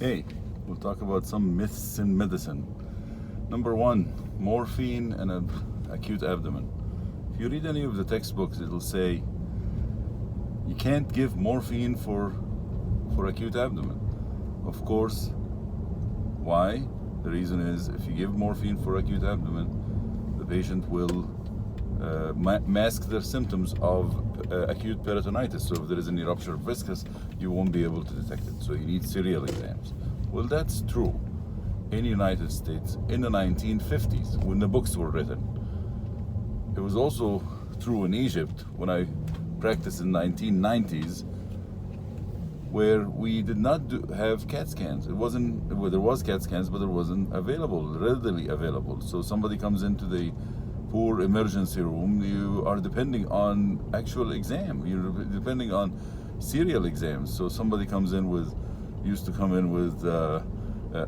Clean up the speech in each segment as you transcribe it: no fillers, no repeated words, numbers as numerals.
Okay, we'll talk about some myths in medicine. Number one, morphine and acute abdomen. If you read any of the textbooks, it'll say you can't give morphine for acute abdomen. Of course, why? The reason is if you give morphine for acute abdomen, the patient will mask their symptoms of acute peritonitis. So if there is any rupture of viscus, you won't be able to detect it. So you need serial exams. Well, that's true in the United States in the 1950s when the books were written. It was also true in Egypt when I practiced in 1990s, where we did not have CAT scans. It wasn't, well, there was CAT scans, but it wasn't readily available. So somebody comes into the poor emergency room, you are depending on actual exam. You're depending on serial exams. So somebody comes in used to come in with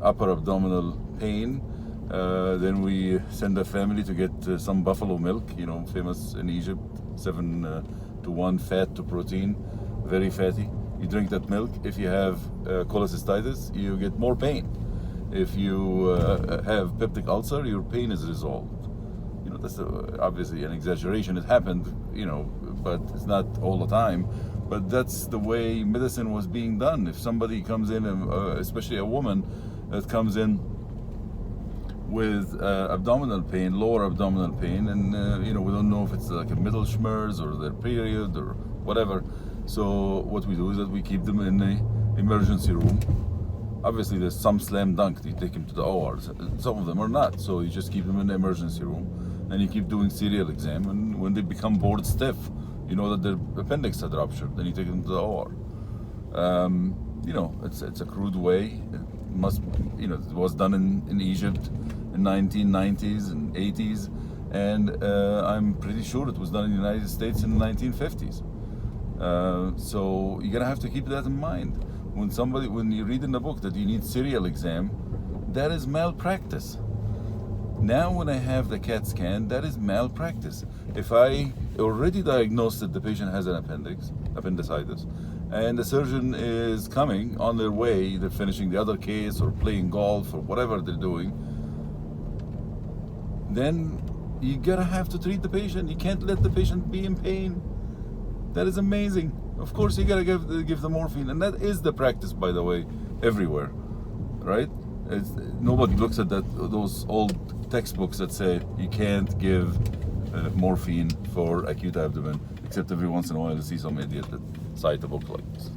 upper abdominal pain. Then we send a family to get some buffalo milk, famous in Egypt, 7-to-1 fat to protein, very fatty. You drink that milk. If you have cholecystitis, you get more pain. If you have peptic ulcer, your pain is resolved. That's obviously an exaggeration. It happened, but it's not all the time. But that's the way medicine was being done. If somebody comes in, especially a woman that comes in with abdominal pain, lower abdominal pain, and we don't know if it's like a middle schmerz or their period or whatever. So what we do is that we keep them in the emergency room. Obviously, there's some slam dunk. You take them to the OR. Some of them are not. So you just keep them in the emergency room, and you keep doing serial exam. And when they become bored stiff, you know that their appendix had ruptured. Then you take them to the OR. It's a crude way. It was done in Egypt in 1990s and 80s, and I'm pretty sure it was done in the United States in the 1950s. So you're gonna have to keep that in mind. When you read in the book that you need serial exam, that is malpractice. Now when I have the CAT scan, that is malpractice. If I already diagnosed that the patient has an appendicitis, and the surgeon is coming on their way, they're finishing the other case or playing golf or whatever they're doing, then you gotta have to treat the patient. You can't let the patient be in pain. That is amazing. Of course, you gotta give the morphine, and that is the practice, by the way, everywhere, right? Nobody looks at those old textbooks that say you can't give morphine for acute abdomen, except every once in a while you see some idiot that cite a book like this.